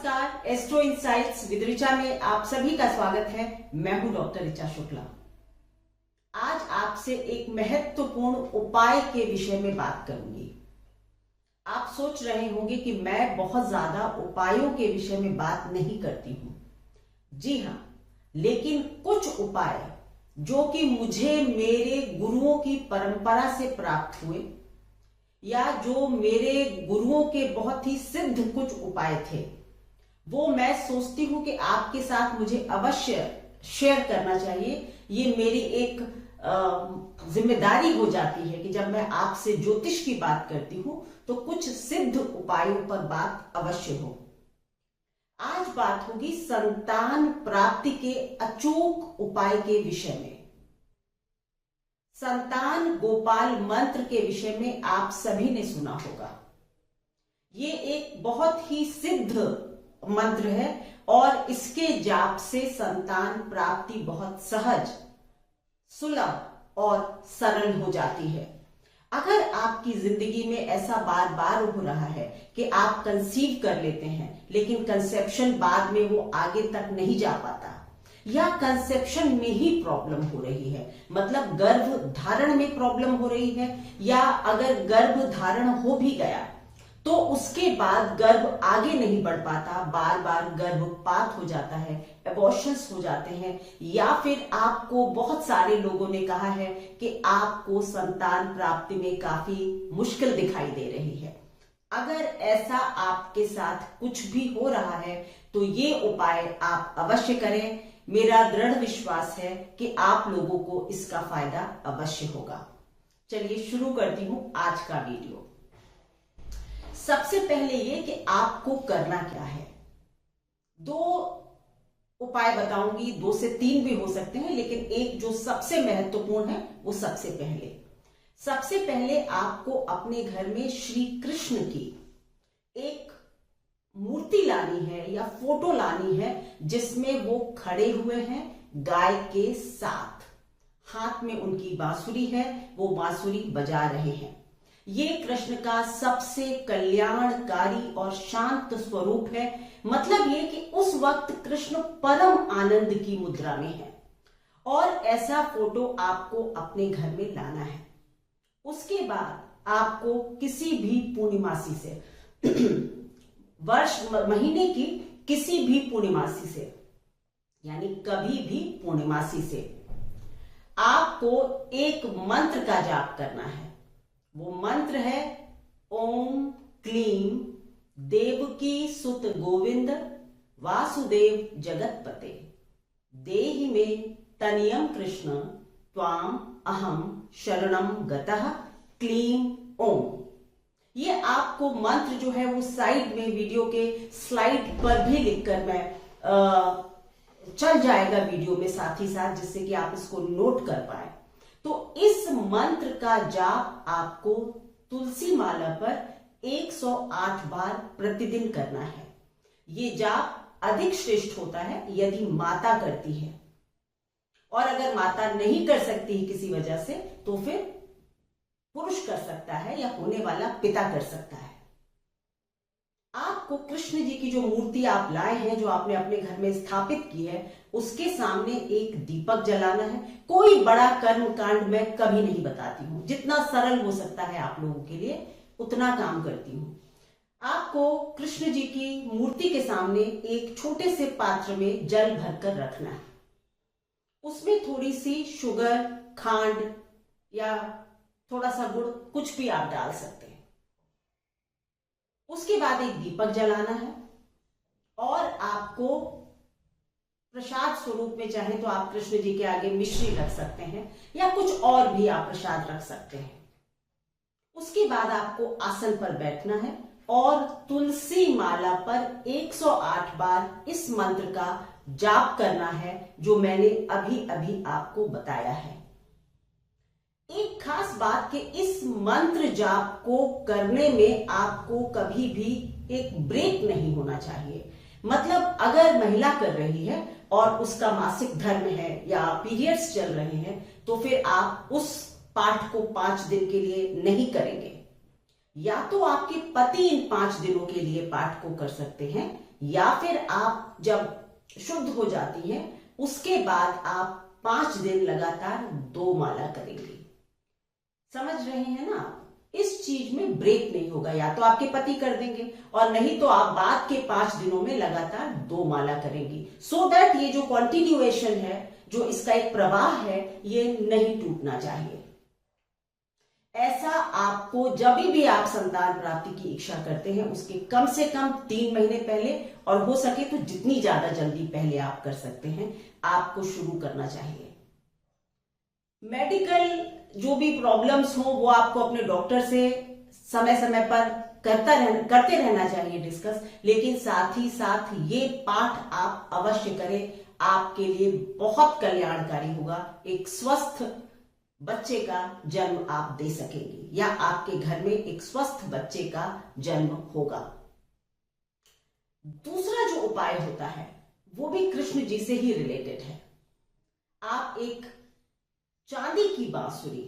नमस्कार, astro insights with Richa में आप सभी का स्वागत है। मैं हूं डॉक्टर ऋचा शुक्ला। आज आपसे एक महत्वपूर्ण उपाय के विषय में बात करूंगी। आप सोच रहे होंगे कि मैं बहुत ज्यादा उपायों के विषय में बात नहीं करती हूं। जी हां, लेकिन कुछ उपाय जो कि मुझे मेरे गुरुओं की परंपरा से प्राप्त हुए या जो मेरे गुरुओं के बहुत ही सिद्ध कुछ उपाय थे, वो मैं सोचती हूं कि आपके साथ मुझे अवश्य शेयर करना चाहिए। ये मेरी एक जिम्मेदारी हो जाती है कि जब मैं आपसे ज्योतिष की बात करती हूं तो कुछ सिद्ध उपायों पर बात अवश्य हो। आज बात होगी संतान प्राप्ति के अचूक उपाय के विषय में। संतान गोपाल मंत्र के विषय में आप सभी ने सुना होगा। ये एक बहुत ही सिद्ध मंत्र है और इसके जाप से संतान प्राप्ति बहुत सहज, सुलभ और सरल हो जाती है। अगर आपकी जिंदगी में ऐसा बार बार हो रहा है कि आप कंसीव कर लेते हैं लेकिन कंसेप्शन बाद में वो आगे तक नहीं जा पाता, या कंसेप्शन में ही प्रॉब्लम हो रही है, मतलब गर्भ धारण में प्रॉब्लम हो रही है, या अगर गर्भ धारण हो भी गया तो उसके बाद गर्भ आगे नहीं बढ़ पाता, बार बार गर्भपात हो जाता है, एबॉर्शंस हो जाते हैं, या फिर आपको बहुत सारे लोगों ने कहा है कि आपको संतान प्राप्ति में काफी मुश्किल दिखाई दे रही है। अगर ऐसा आपके साथ कुछ भी हो रहा है तो ये उपाय आप अवश्य करें। मेरा दृढ़ विश्वास है कि आप लोगों को इसका फायदा अवश्य होगा। चलिए शुरू करती हूं आज का वीडियो। सबसे पहले ये कि आपको करना क्या है। 2 उपाय बताऊंगी, 2 से 3 भी हो सकते हैं, लेकिन एक जो सबसे महत्वपूर्ण है वो सबसे पहले आपको अपने घर में श्री कृष्ण की एक मूर्ति लानी है या फोटो लानी है जिसमें वो खड़े हुए हैं गाय के साथ। हाथ में उनकी बांसुरी है, वो बांसुरी बजा रहे हैं। ये कृष्ण का सबसे कल्याणकारी और शांत स्वरूप है। मतलब ये कि उस वक्त कृष्ण परम आनंद की मुद्रा में है और ऐसा फोटो आपको अपने घर में लाना है। उसके बाद आपको किसी भी पूर्णिमासी से वर्ष महीने की किसी भी पूर्णिमासी से, यानी कभी भी पूर्णिमासी से, आपको एक मंत्र का जाप करना है। वो मंत्र है ओम क्लीम देवकी सुत गोविंद वासुदेव जगतपते देहि मे तनियम कृष्ण त्वाम अहम शरणम गतः क्लीम ओम। ये आपको मंत्र जो है वो साइड में वीडियो के स्लाइड पर भी लिखकर मैं चल जाएगा वीडियो में साथ ही साथ, जिससे कि आप इसको नोट कर पाए। तो इस मंत्र का जाप आपको तुलसी माला पर 108 बार प्रतिदिन करना है। ये जाप अधिक श्रेष्ठ होता है यदि माता करती है, और अगर माता नहीं कर सकती किसी वजह से तो फिर पुरुष कर सकता है या होने वाला पिता कर सकता है। आपको कृष्ण जी की जो मूर्ति आप लाए हैं, जो आपने अपने घर में स्थापित की है, उसके सामने एक दीपक जलाना है। कोई बड़ा कर्म कांड मैं कभी नहीं बताती हूं, जितना सरल हो सकता है आप लोगों के लिए उतना काम करती हूं। आपको कृष्ण जी की मूर्ति के सामने एक छोटे से पात्र में जल भरकर रखना है। उसमें थोड़ी सी शुगर, खांड या थोड़ा सा गुड़, कुछ भी आप डाल सकते हैं। उसके बाद एक दीपक जलाना है और आपको प्रसाद स्वरूप में चाहे तो आप कृष्ण जी के आगे मिश्री रख सकते हैं या कुछ और भी आप प्रसाद रख सकते हैं। उसके बाद आपको आसन पर बैठना है और तुलसी माला पर 108 बार इस मंत्र का जाप करना है जो मैंने अभी अभी आपको बताया है। एक खास बात कि इस मंत्र जाप को करने में आपको कभी भी एक ब्रेक नहीं होना चाहिए। मतलब अगर महिला कर रही है और उसका मासिक धर्म है या पीरियड्स चल रहे हैं तो फिर आप उस पाठ को 5 दिन के लिए नहीं करेंगे, या तो आपके पति इन 5 दिनों के लिए पाठ को कर सकते हैं या फिर आप जब शुद्ध हो जाती हैं उसके बाद आप 5 दिन लगातार 2 माला करेंगे। समझ रहे हैं ना? इस चीज में ब्रेक नहीं होगा, या तो आपके पति कर देंगे और नहीं तो आप बाद के 5 दिनों में लगातार 2 माला करेंगी, सो दैट ये जो कंटिन्यूएशन है, जो इसका एक प्रवाह है, ये नहीं टूटना चाहिए। ऐसा आपको जब भी आप संतान प्राप्ति की इच्छा करते हैं उसके कम से कम 3 महीने पहले, और हो सके तो जितनी ज्यादा जल्दी पहले आप कर सकते हैं, आपको शुरू करना चाहिए। मेडिकल जो भी प्रॉब्लम्स हो वो आपको अपने डॉक्टर से समय समय पर करते रहना चाहिए डिस्कस, लेकिन साथ ही साथ ये पाठ आप अवश्य करें, आपके लिए बहुत कल्याणकारी होगा। एक स्वस्थ बच्चे का जन्म आप दे सकेंगे, या आपके घर में एक स्वस्थ बच्चे का जन्म होगा। दूसरा जो उपाय होता है वो भी कृष्ण जी से ही रिलेटेड है। आप एक चांदी की बांसुरी,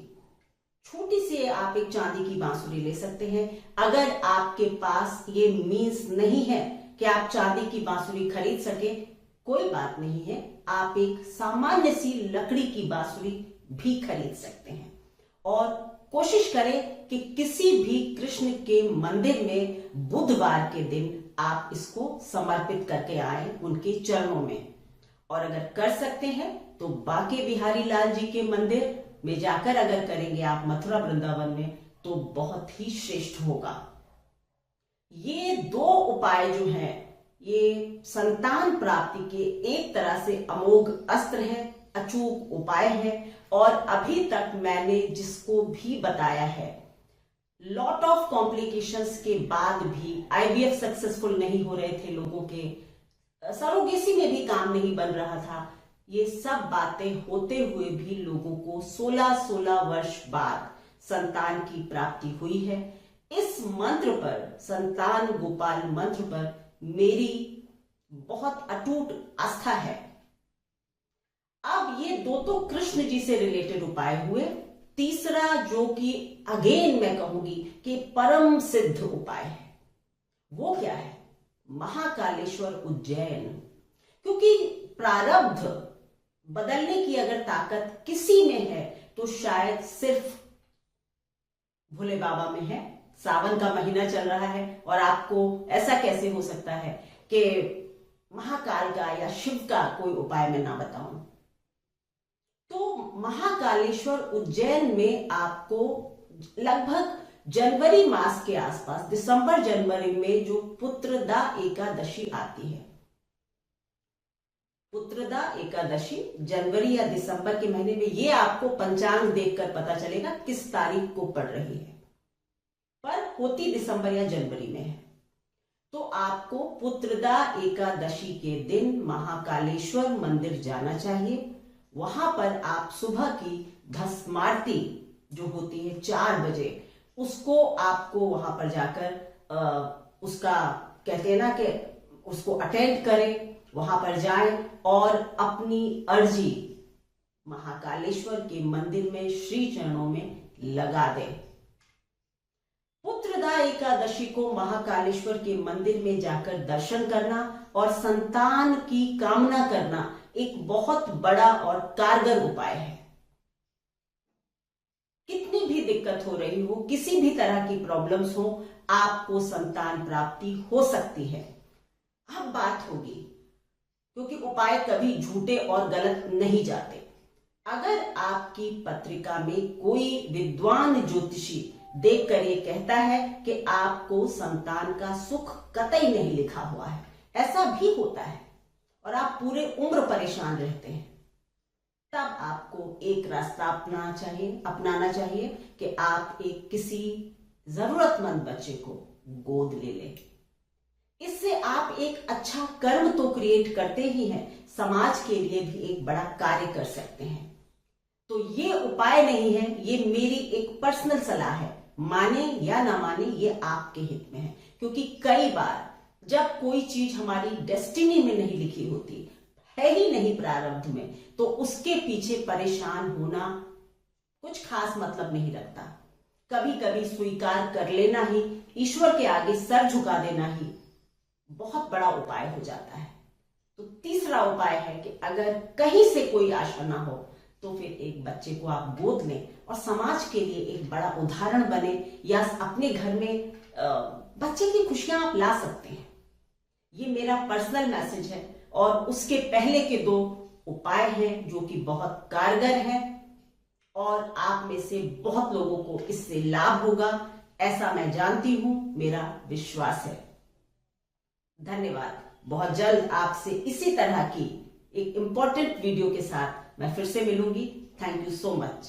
छोटी सी आप एक चांदी की बांसुरी ले सकते हैं। अगर आपके पास ये मीन्स नहीं है कि आप चांदी की बांसुरी खरीद सके, कोई बात नहीं है, आप एक सामान्य सी लकड़ी की बांसुरी भी खरीद सकते हैं। और कोशिश करें कि किसी भी कृष्ण के मंदिर में बुधवार के दिन आप इसको समर्पित करके आए उनके चरणों में। और अगर कर सकते हैं तो बांके बिहारी लाल जी के मंदिर में जाकर अगर करेंगे आप मथुरा वृंदावन में, तो बहुत ही श्रेष्ठ होगा। ये 2 उपाय जो हैं, ये संतान प्राप्ति के एक तरह से अमोघ अस्त्र है, अचूक उपाय है। और अभी तक मैंने जिसको भी बताया है, लॉट ऑफ कॉम्प्लिकेशंस के बाद भी आईवीएफ सक्सेसफुल नहीं हो रहे थे लोगों के, सरोगेसी में भी काम नहीं बन रहा था, ये सब बातें होते हुए भी लोगों को 16-16 वर्ष बाद संतान की प्राप्ति हुई है। इस मंत्र पर, संतान गोपाल मंत्र पर मेरी बहुत अटूट आस्था है। अब ये 2 तो कृष्ण जी से रिलेटेड उपाय हुए। तीसरा जो कि अगेन मैं कहूंगी कि परम सिद्ध उपाय है, वो क्या है? महाकालेश्वर उज्जैन। क्योंकि प्रारब्ध बदलने की अगर ताकत किसी में है तो शायद सिर्फ भोले बाबा में है। सावन का महीना चल रहा है और आपको ऐसा कैसे हो सकता है कि महाकाल का या शिव का कोई उपाय मैं ना बताऊं। तो महाकालेश्वर उज्जैन में आपको लगभग जनवरी मास के आसपास, दिसंबर जनवरी में जो पुत्रदा एकादशी आती है, पुत्रदा एकादशी जनवरी या दिसंबर के महीने में, ये आपको पंचांग देखकर पता चलेगा किस तारीख को पड़ रही है, पर होती दिसंबर या जनवरी में है। तो आपको पुत्रदा एकादशी के दिन महाकालेश्वर मंदिर जाना चाहिए। वहां पर आप सुबह की भस्मारती जो होती है 4 बजे, उसको आपको वहां पर जाकर उसका कहते हैं ना कि उसको अटेंड करें, वहां पर जाएं और अपनी अर्जी महाकालेश्वर के मंदिर में श्री चरणों में लगा दें। पुत्रदा एकादशी को महाकालेश्वर के मंदिर में जाकर दर्शन करना और संतान की कामना करना एक बहुत बड़ा और कारगर उपाय है। कितनी भी दिक्कत हो रही हो, किसी भी तरह की प्रॉब्लम्स हो, आपको संतान प्राप्ति हो सकती है। अब बात होगी, क्योंकि उपाय कभी झूठे और गलत नहीं जाते। अगर आपकी पत्रिका में कोई विद्वान ज्योतिषी देखकर ये कहता है कि आपको संतान का सुख कतई नहीं लिखा हुआ है, ऐसा भी होता है, और आप पूरे उम्र परेशान रहते हैं, तब आपको एक रास्ता अपनाना चाहिए कि आप एक किसी जरूरतमंद बच्चे को गोद ले लें। इससे आप एक अच्छा कर्म तो क्रिएट करते ही हैं, समाज के लिए भी एक बड़ा कार्य कर सकते हैं। तो ये उपाय नहीं है, ये मेरी एक पर्सनल सलाह है, माने या ना माने ये आपके हित में है। क्योंकि कई बार जब कोई चीज हमारी डेस्टिनी में नहीं लिखी होती है, ही नहीं प्रारब्ध में, तो उसके पीछे परेशान होना कुछ खास मतलब नहीं रखता। कभी कभी स्वीकार कर लेना ही, ईश्वर के आगे सर झुका देना ही बहुत बड़ा उपाय हो जाता है। तो तीसरा उपाय है कि अगर कहीं से कोई आशा ना हो तो फिर एक बच्चे को आप गोद लें और समाज के लिए एक बड़ा उदाहरण बने, या अपने घर में बच्चे की खुशियां आप ला सकते हैं। ये मेरा पर्सनल मैसेज है। और उसके पहले के 2 उपाय हैं जो कि बहुत कारगर हैं और आप में से बहुत लोगों को इससे लाभ होगा, ऐसा मैं जानती हूं, मेरा विश्वास है। धन्यवाद। बहुत जल्द आपसे इसी तरह की एक इंपॉर्टेंट वीडियो के साथ मैं फिर से मिलूंगी। Thank you so much.